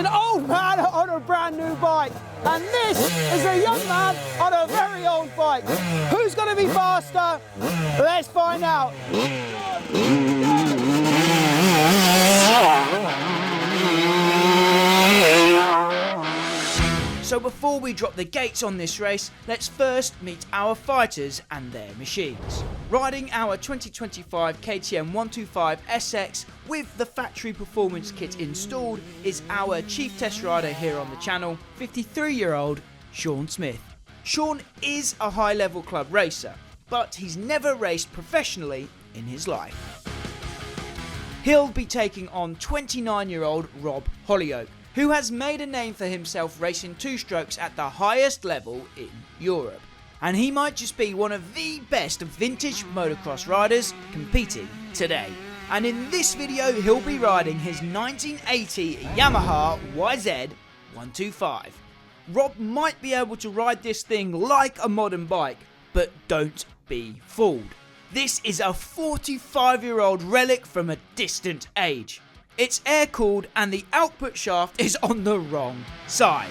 an old man on a brand new bike, and this is a young man on a very old bike. Who's going to be faster? Let's find out. So before we drop the gates on this race, let's first meet our fighters and their machines. Riding our 2025 KTM 125 SX with the factory performance kit installed is our chief test rider here on the channel, 53-year-old Sean Smith. Sean is a high-level club racer, but he's never raced professionally in his life. He'll be taking on 29-year-old Rob Holyoake, who has made a name for himself racing two-strokes at the highest level in Europe. And he might just be one of the best vintage motocross riders competing today. And in this video, he'll be riding his 1980 Yamaha YZ125. Rob might be able to ride this thing like a modern bike, but don't be fooled. This is a 45-year-old relic from a distant age. It's air-cooled and the output shaft is on the wrong side.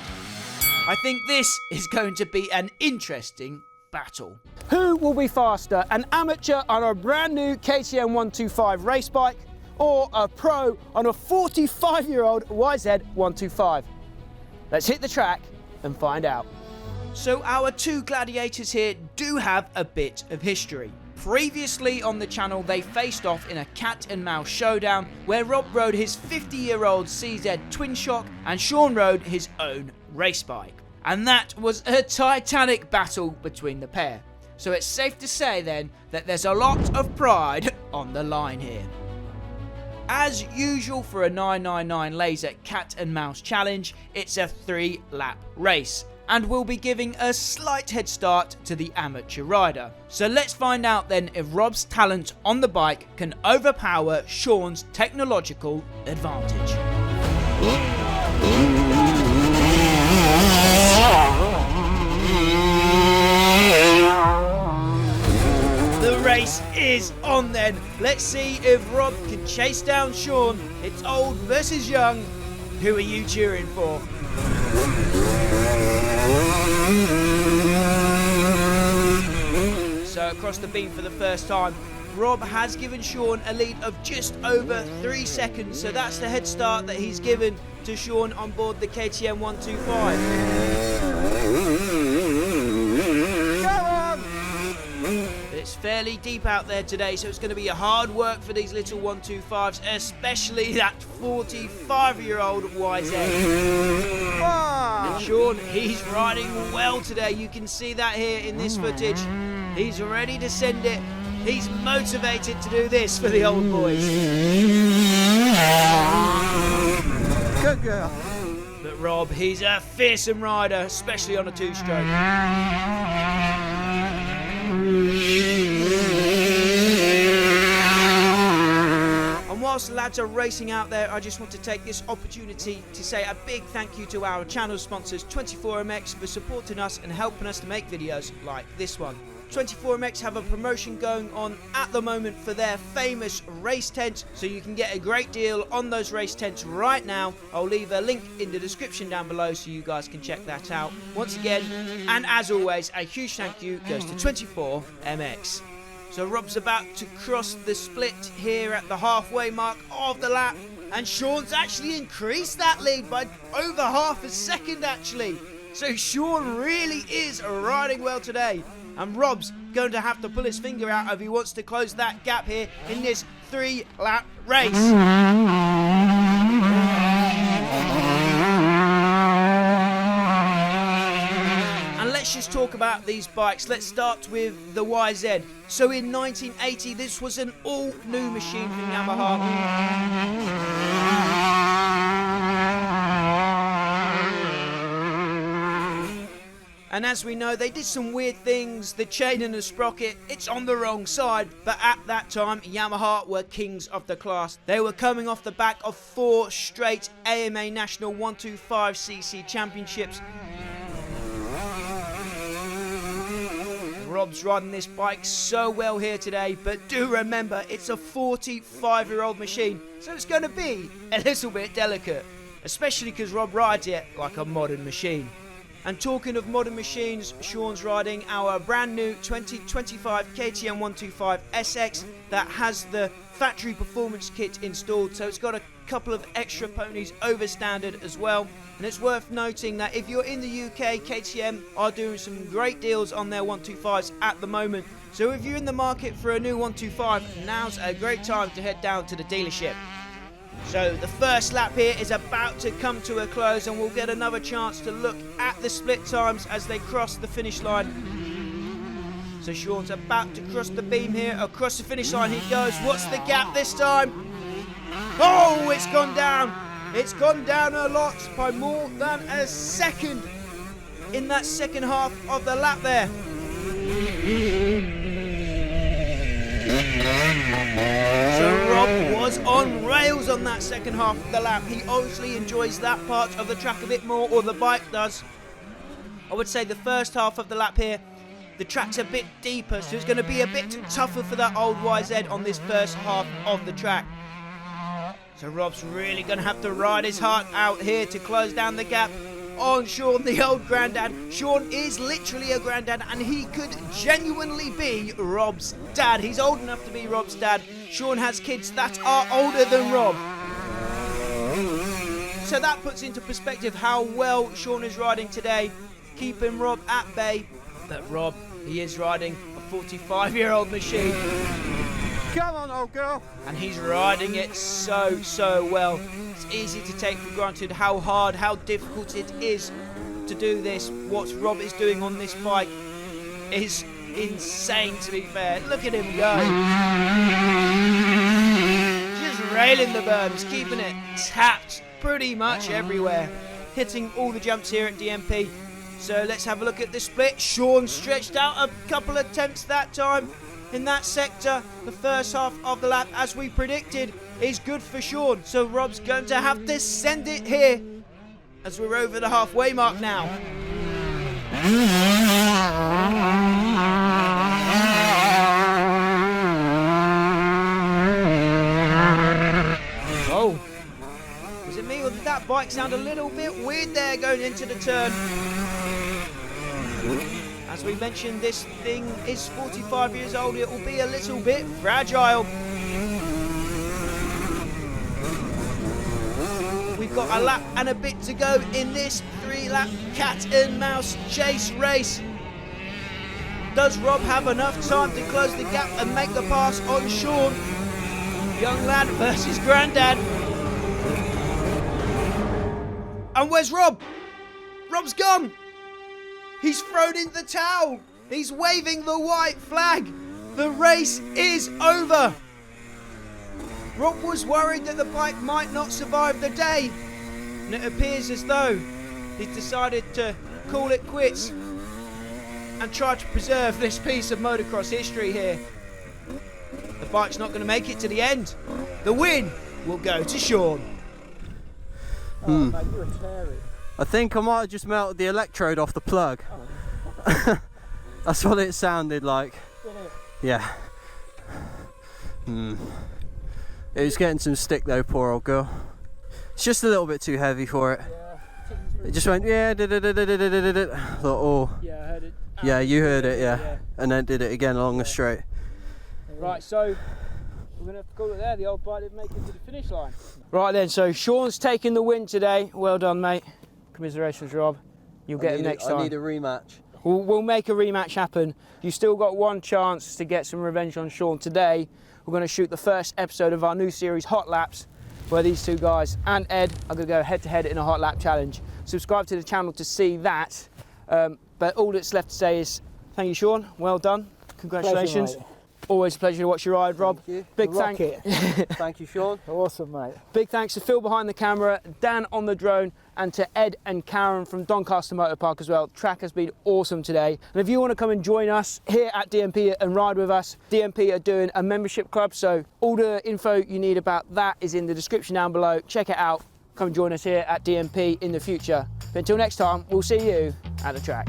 I think this is going to be an interesting battle. Who will be faster, an amateur on a brand new KTM 125 race bike or a pro on a 45-year-old YZ125? Let's hit the track and find out. So our two gladiators here do have a bit of history. Previously on the channel, they faced off in a cat and mouse showdown where Rob rode his 50-year-old CZ Twin Shock and Sean rode his own race bike. And that was a titanic battle between the pair. So it's safe to say then that there's a lot of pride on the line here. As usual for a 999 laser cat and mouse challenge, it's a 3-lap race, and will be giving a slight head start to the amateur rider. So let's find out then if Rob's talent on the bike can overpower Sean's technological advantage. The race is on then. Let's see if Rob can chase down Sean. It's old versus young. Who are you cheering for? So across the beam for the first time, Rob has given Sean a lead of just over 3 seconds, so that's the head start that he's given to Sean on board the KTM 125. It's fairly deep out there today, so it's going to be a hard work for these little 125s, especially that 45-year-old YZ. And Sean, he's riding well today. You can see that here in this footage. He's ready to send it. He's motivated to do this for the old boys. Good girl. But Rob, he's a fearsome rider, especially on a two-stroke. And whilst the lads are racing out there, I just want to take this opportunity to say a big thank you to our channel sponsors 24MX for supporting us and helping us to make videos like this one. 24MX have a promotion going on at the moment for their famous race tents, so you can get a great deal on those race tents right now. I'll leave a link in the description down below so you guys can check that out. Once again, and as always, a huge thank you goes to 24MX. So Rob's about to cross the split here at the halfway mark of the lap, and Sean's actually increased that lead by over half a second actually. So Sean really is riding well today. And Rob's going to have to pull his finger out if he wants to close that gap here in this 3-lap race. And let's just talk about these bikes. Let's start with the YZ. So in 1980, this was an all-new machine from Yamaha. And as we know, they did some weird things. The chain and the sprocket, it's on the wrong side. But at that time, Yamaha were kings of the class. They were coming off the back of 4 straight AMA National 125cc championships. Rob's riding this bike so well here today, but do remember, it's a 45-year-old machine, so it's going to be a little bit delicate. especially because Rob rides it like a modern machine. And talking of modern machines, Sean's riding our brand new 2025 KTM 125 SX that has the factory performance kit installed, so it's got a couple of extra ponies over standard as well. And it's worth noting that if you're in the UK, KTM are doing some great deals on their 125s at the moment. So if you're in the market for a new 125, now's a great time to head down to the dealership. So the first lap here is about to come to a close, and we'll get another chance to look at the split times as they cross the finish line. So Sean's about to cross the beam here. Across the finish line he goes. What's the gap this time? Oh, it's gone down. It's gone down a lot by more than a second in that second half of the lap there. So Rob was on rails on that second half of the lap. He obviously enjoys that part of the track a bit more, or the bike does. I would say the first half of the lap here, the track's a bit deeper, so it's going to be a bit tougher for that old YZ on this first half of the track. So Rob's really going to have to ride his heart out here to close down the gap on Sean, the old granddad. Sean is literally a granddad, and he could genuinely be Rob's dad. He's old enough to be Rob's dad. Sean has kids that are older than Rob. So that puts into perspective how well Sean is riding today, keeping Rob at bay. But Rob, he is riding a 45-year-old machine. Come on, old girl. And he's riding it so well. It's easy to take for granted how hard, how difficult it is to do this. What Rob is doing on this bike is insane, to be fair. Look at him go. Just railing the berms, keeping it tapped pretty much everywhere. Hitting all the jumps here at DMP. So let's have a look at the split. Sean stretched out a couple of tenths that time. In that sector, the first half of the lap, as we predicted, is good for Sean. So Rob's going to have to send it here as we're over the halfway mark now. Oh, was it me, or did that bike sound a little bit weird there going into the turn? As we mentioned, this thing is 45 years old. It will be a little bit fragile. We've got a lap and a bit to go in this 3-lap cat and mouse chase race. Does Rob have enough time to close the gap and make the pass on Sean? Young lad versus granddad. And where's Rob? Rob's gone. He's thrown in the towel. He's waving the white flag. The race is over. Rob was worried that the bike might not survive the day, and it appears as though he's decided to call it quits and try to preserve this piece of motocross history here. The bike's not going to make it to the end. The win will go to Sean. Oh, mate, you're tearing. I think I might have just melted the electrode off the plug. Oh. That's what it sounded like. Yeah. It was getting some stick though, poor old girl. It's just a little bit too heavy for it. Yeah, it just went, yeah, I thought, oh. Yeah, I heard it. Yeah, you heard it, yeah. And then did it again along the straight. Right, so we're going to have to call it there. The old bike didn't make it to the finish line. Right then, so Sean's taking the win today. Well done, mate. Commiserations, Rob. You'll get it next time. I need a rematch. We'll make a rematch happen. You've still got one chance to get some revenge on Sean. Today, we're going to shoot the first episode of our new series, Hot Laps, where these two guys and Ed are going to go head-to-head in a hot lap challenge. Subscribe to the channel to see that. But all that's left to say is thank you, Sean. Well done. Congratulations. Pleasure, always a pleasure to watch you ride, Rob. Thank you. Big thank you. Thank you, Sean. Awesome, mate. Big thanks to Phil behind the camera, Dan on the drone, and to Ed and Karen from Doncaster Motor Park as well. The track has been awesome today. And if you want to come and join us here at DMP and ride with us, DMP are doing a membership club, so all the info you need about that is in the description down below. Check it out. Come and join us here at DMP in the future. But until next time, we'll see you at the track.